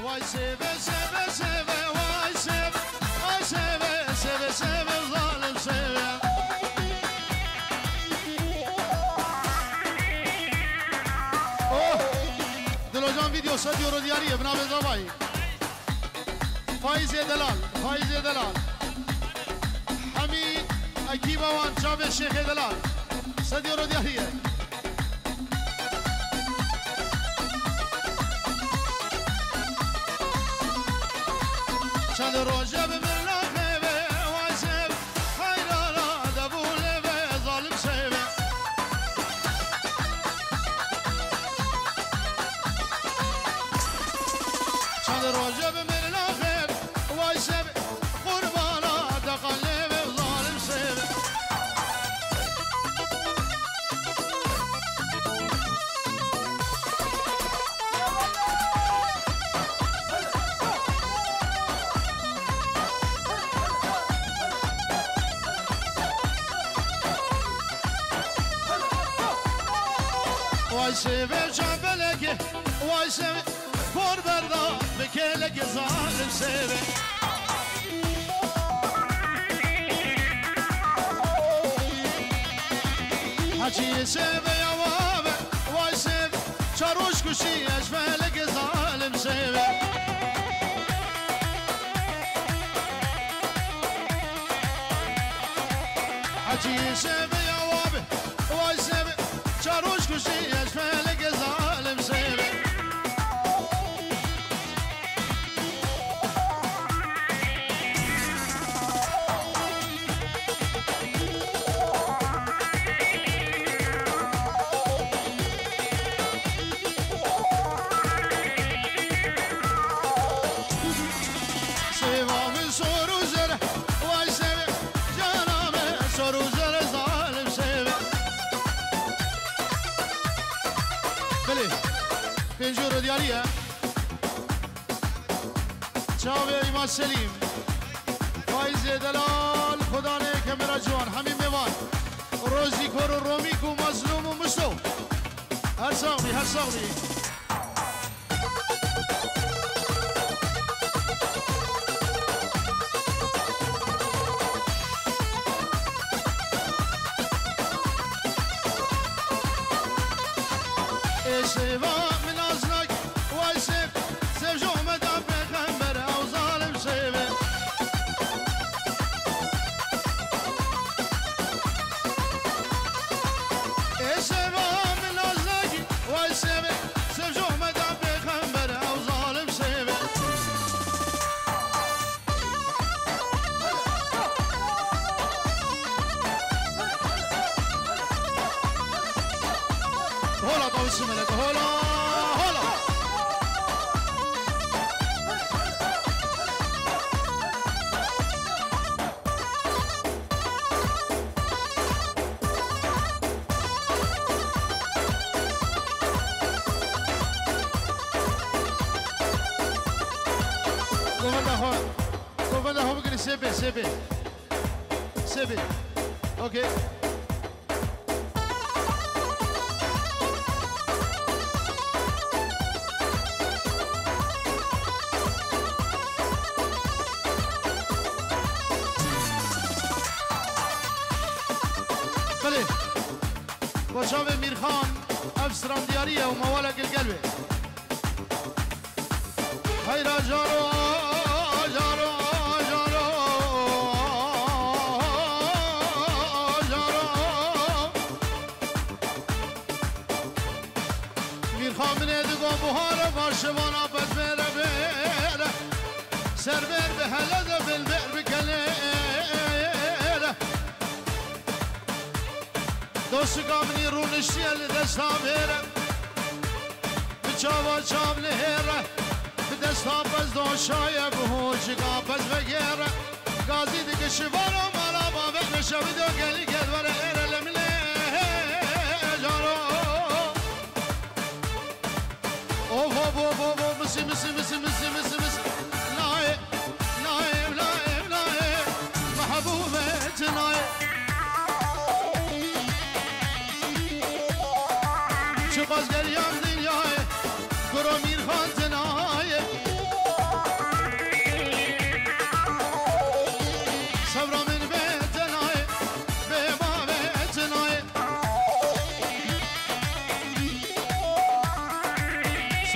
Vay seve seve seve vay seve. Vay seve seve seve zalim seve. Oh Dil hocam videosa diyor diyariye bina bezavayı. Faize Delal, Faize Delal. Hamid Akibavan Caved Şeyh Delal. Sadiyor diyariye. چند روزه به مرلقه به وایسه حیرانا دبوله به ظالم سیبه چند روزه به مرلقه وایسه قربانا دقله به ظالم سیبه وای سیبه جنبلگه وای سیبه پر بردا بکلگه ظالم سیبه حچی سیبه یوابه وای سیبه چاروش کشی اجملگه ظالم سیبه حچی سیبه یوابه وای سیبه چاروش کشی اجملگه ظالم سیبه سیوامı soru zere vay seve caname soru zere zalim seve بله پنجور دیاریه چاوه ایمان سلیم فایز دلال خدا نه کمرا جوان همین میوان روزی کور و رومی کو مظلوم و مشتو هر ساقی سیوا من ازنک وای سیب سیب جو مدام پیغمبر او ظالم سیبه سیوا من ازنک وای سیب سیب جو مدام پیغمبر او ظالم سیبه هلا قوس ملك هلا هلا Governor home gonna sebe okay وشاف امير خان افسران دياريه وموالك القلبي هيرا جارو جارو جارو جارو امير خان من ادقو بهاره باشوانا بزميره بيره سربير بهلده بالبئر بكليره دوست قامني رونشتي اللي دستا بيره بچاوا چاب لهره بدستا بز دوشايه بهوچ قابز بگيره غازي دك شوارو مالا بابه نشويدو گلي گدوره ارلمله جارو اوف اوف اوف اوف مسي مسي مسي مسي مسي مسي لاي لاي لاي لاي محبوبه تناي باز گریم دنیای گرو میر خان تنای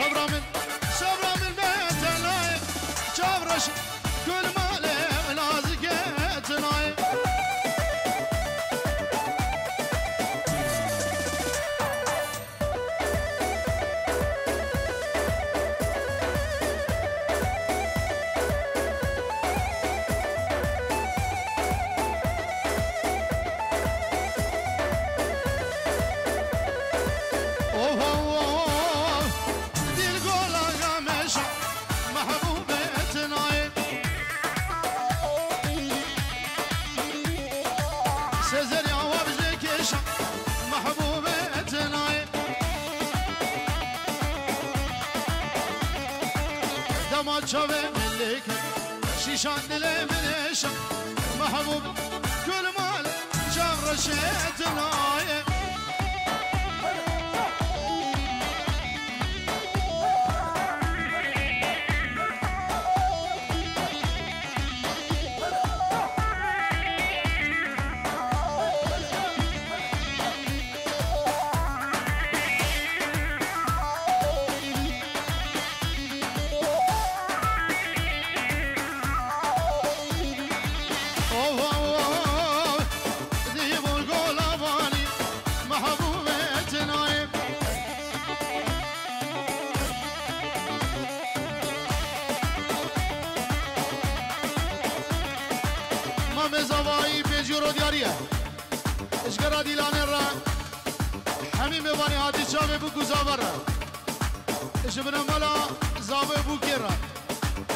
صبر من بيتناي جابرش كل مالي لازقتناي شوي ملك شيشان دلي من عشق محبوب كل مال جبر شيتناي اشگرا دیلانه را همین میوانی هاتی چاوه بو گزاور را اشبنم مالا زاوه بو کرا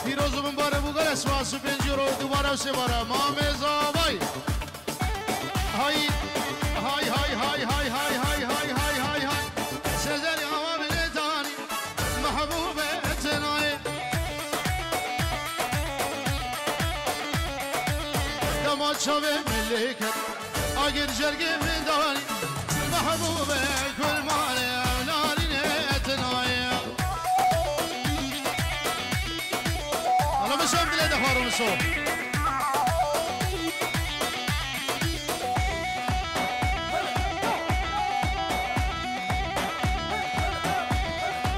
پیروز من باره بو گر اسواس و پنجی رو دوباره سه باره مام زاوی های های های های های های های های های های های سزری هوا بلیتانی محبوب اتنای دماد شاوه ملکت اگر جرگی من دانی محبوبه کل مالی اولانی نتنایی حالا بسیم دلی دفارم سو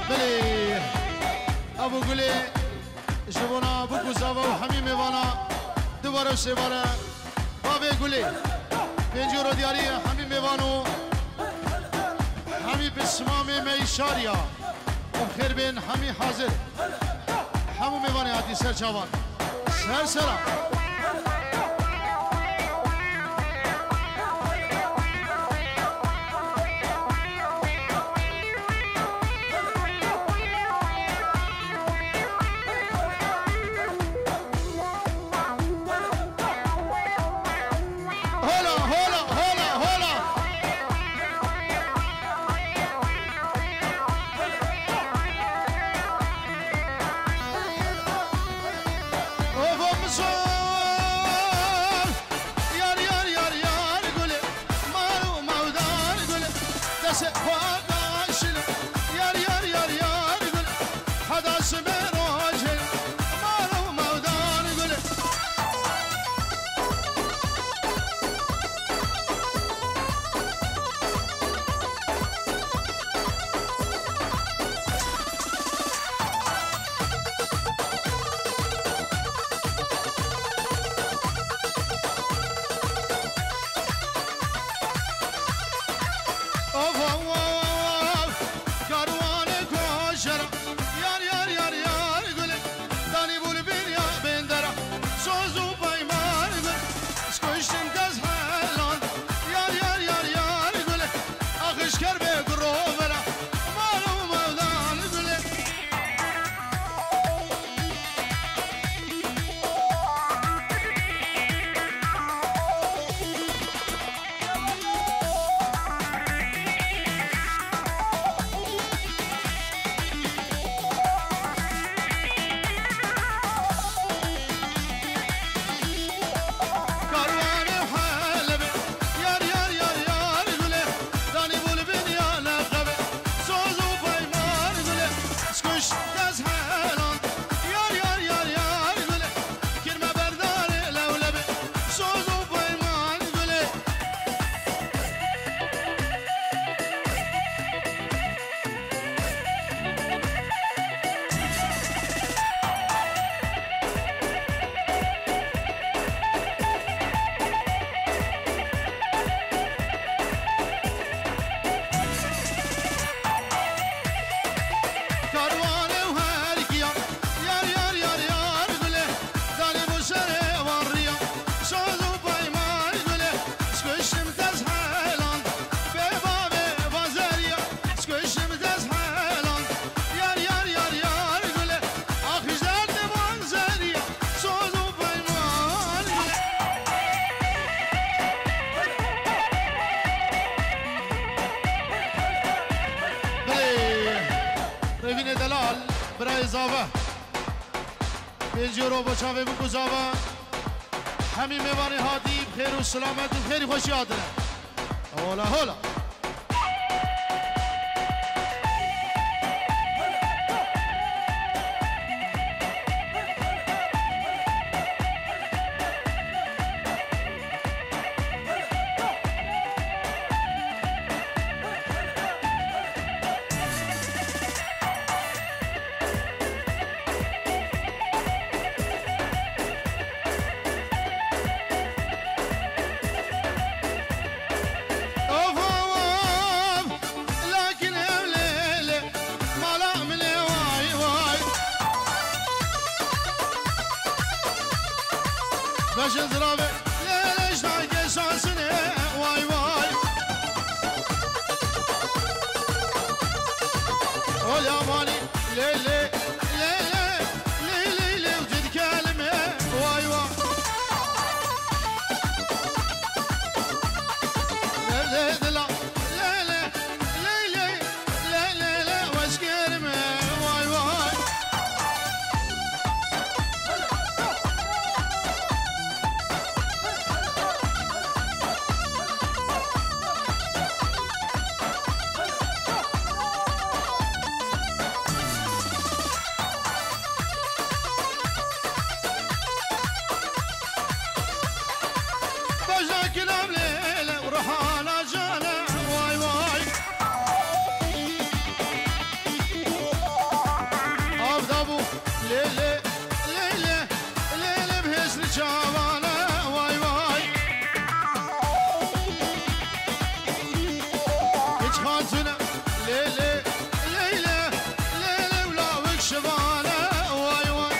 بلی ابو گلی جبونا ابو گزاوا و حمیم وانا دوباره و سه باره بابه گلی پنجورو دیاری همی میوانو همی بسمام میشاریا و خیر بین همی حاضر همو میوانی هاتی سر چاوان سر سرا اضافه بیجی رو بچاوه بگذابه همین میوانی هادی بخیر و سلامت و خیلی خوشی آدره هولا هولا باشه زرابه لیلش ناگه شانسنه وای وای اولا مانی لیلی لیلی لیلی لیلی وجد کلمه وای وای لیلی دلا لیلی لیلی لیلی لیلی وش کرمه وای وای كلام ليلة ورحالة جانا واي واي أبدابو ليلة ليلة ليلة بهسن شوانا واي واي هيج خاتنا ليلة ليلة ليلة ولا وكشبانا واي واي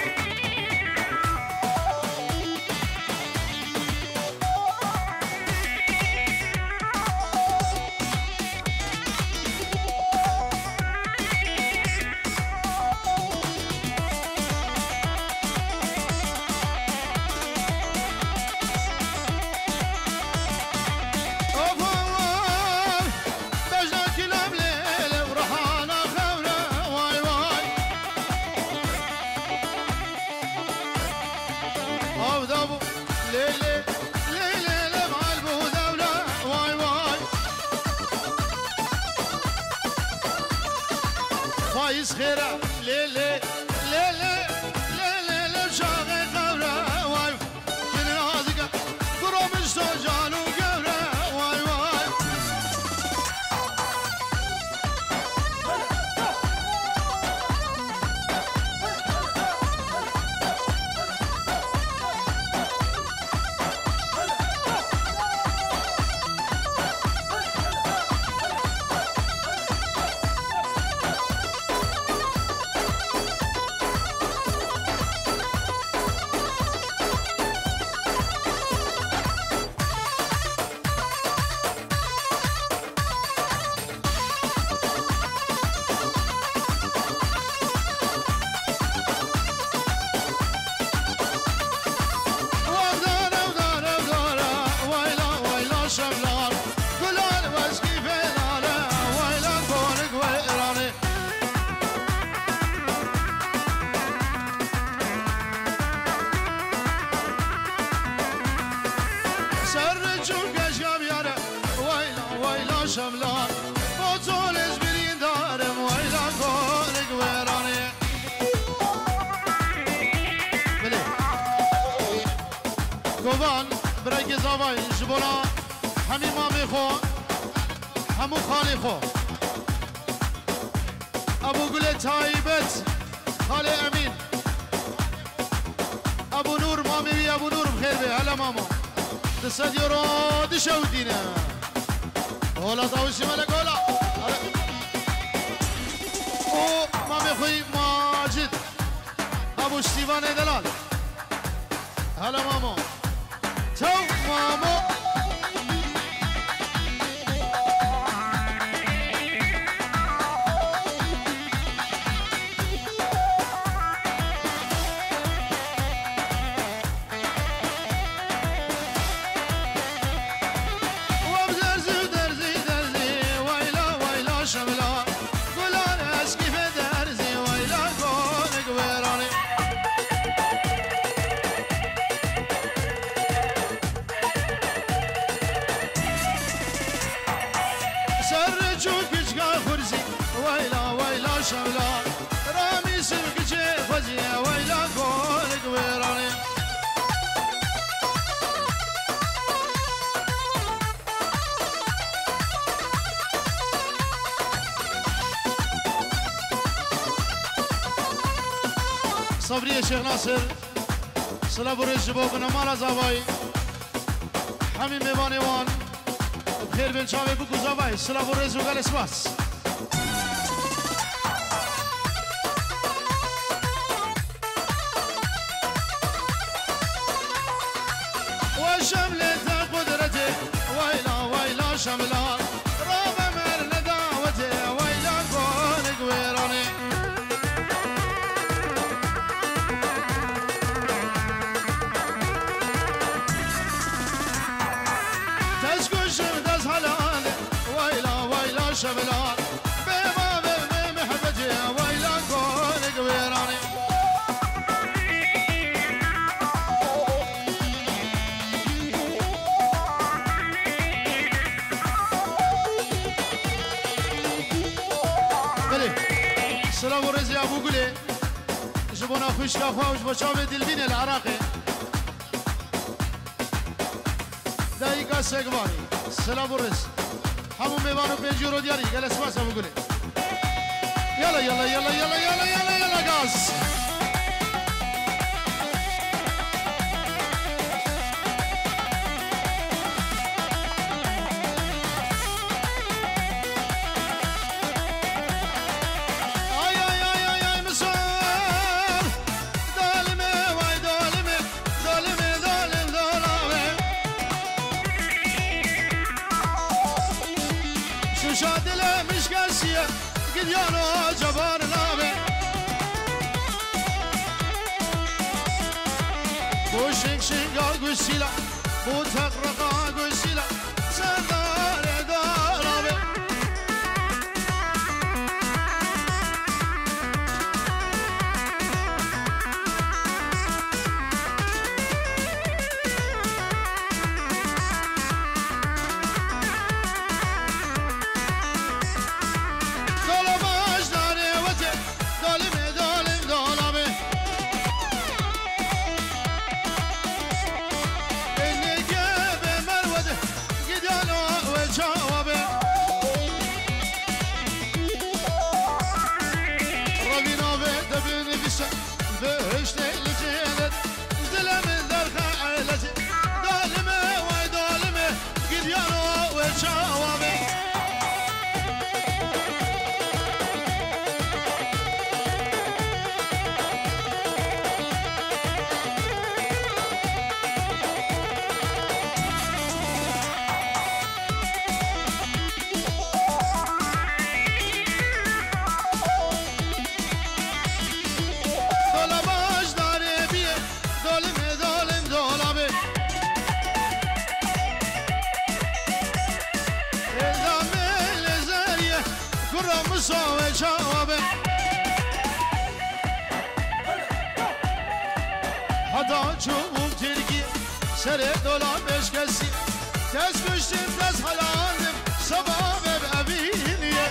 فايز خيرة ليلي ليلي ليلي لشاغي قورة واي كن نازقة قرمش جانو قورة واي واي شملان بطول ازبرين دارم ويلا كونك ويراني بلي قوان برق زاوي جبولا همي مامي خو همو خالي خو ابو قولي تايبت خالي امين ابو نور مامي بي ابو نور بخير بي هلا ماما دسد يورو دشودينا هلا طاوشي مالك هلا او مامي خوي ماجد ابو شتيفان دلال هلا ماما تو ماما شملان قولان اسكي في درزي ويلا قول صبري يا شيخ ناصر صلاة برج بوبنا مالا زاوي حمي ميواني وان بخير بن شامي بكو زاوي صلاة برج وقال اسباس وشملت قدرتي ويلا ويلا شملان راب مرن دعوتي ويلا كونك ويراني تسكشم دز هلان ويلا ويلا شملان بما بما محبتي ويلا كونك ويراني سلام ورزي ابو قولي جبونا خوش كافا وش بشاوي دلبين العراقي دايقا سيقباني سلام ورز همو ميوانو بيجورو دياري قال اسماس ابو قولي يلا يلا يلا يلا يلا يلا يلا غاز شادله مش قاسيه قد يانو جبار نابه بو شنك شنقا قسيلا بو تقرقا قسيلا سردار دارابه مساوي شوابه حدا çubuk تركي سري دولار beş kesi tez düştüm tez halandım sabah ve eviniye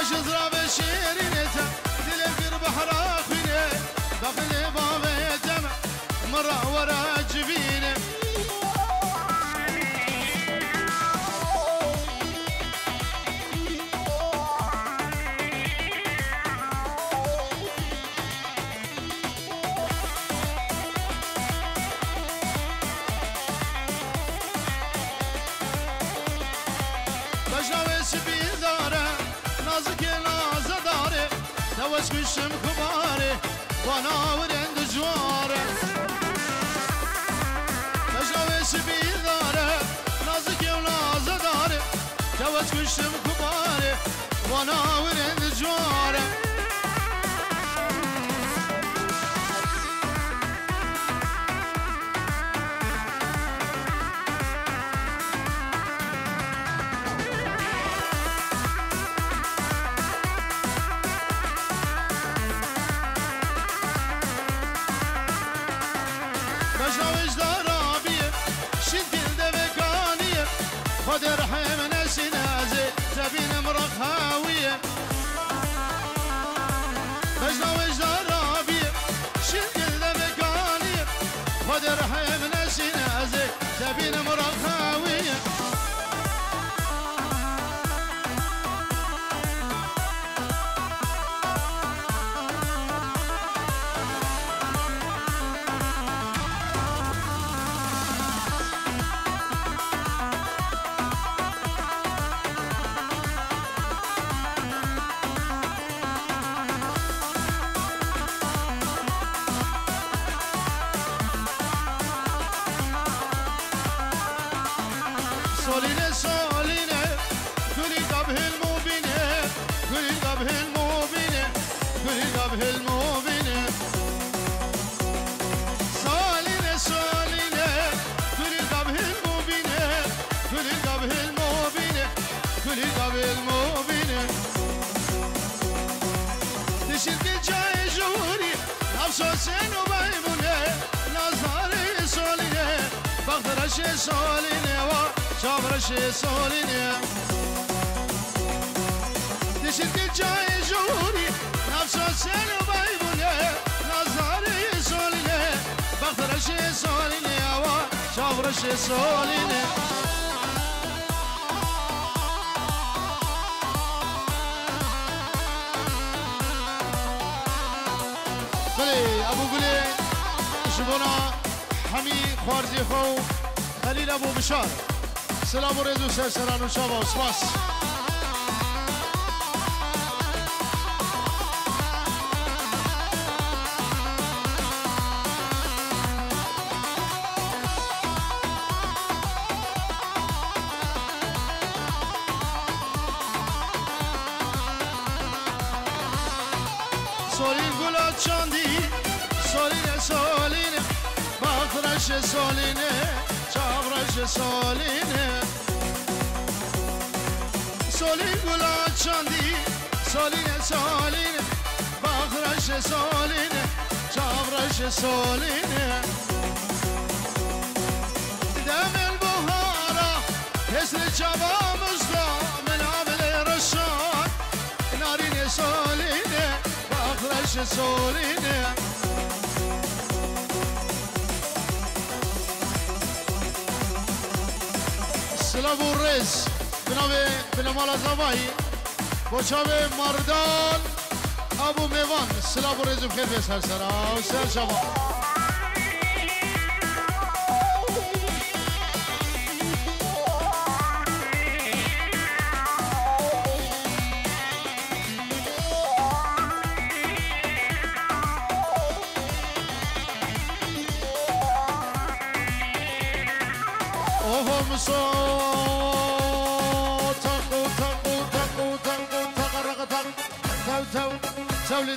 شزرا بشيرينتا دلم قرب حراخيني بقلي بابي دمع مرة ورا جبيني بجنوي سبيل داره نازك نازه داره توش كشم خباره وانا ورند جواره بجنوي سبيل داره نازك نازه داره توش كشم خباره وانا ورند جواره القبه المبينة كل القبه المبينة سالينة سالينة كل القبه المبينة كل القبه المبينة كل القبه المبينة تشد جاي جوري نفسه سنو بايمونة نظاري سالينة بغدرش سالينة وشابرش سالينة تشد جاي جوري نفسه سنو بايمونة نظاري سالينة بغدرش سالينة وشابرش سالينة ابو گلی شبونا حمی خوارزی خو خلیل ابو بشار سلام و رزو سرسران و شابا و سپاس سولین گلا چاندی سولینه سولینه باخرش سولینه چاورش سولینه سولین گلا چاندی سولینه سولینه باخرش سولینه چاورش سولینه دم البهارة كسر جبامزدا من عمل رشاد نارين سولينه باخرش سولينه سلام الرز بنمال زبایی بچاب مردان ابو میوان سلام الرز بخیر بسر سرا و سر شما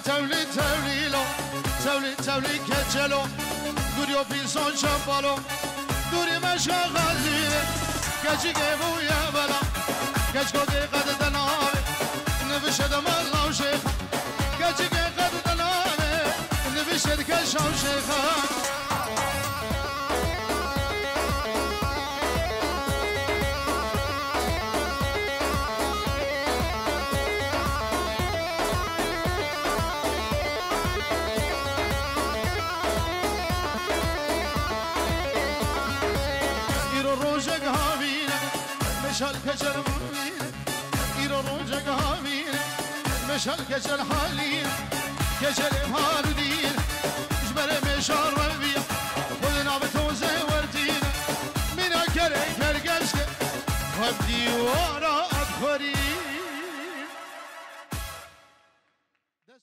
تولي توليلو تولي كجلو دوريو بيسون شمبالو دوري مشا غازيني كجي كيفو يا بلا كجكو دي قد دنامي نبشد مالله وشيخ كجي كي قد دنامي نبشد كشا وشيخا مشال كجل مبين إيرو روجك هامين مشال كجل حالين كجل مهاردين جبل مشار ربيع خذنا بتوزي وردين من أكرك القشك وابدي ورا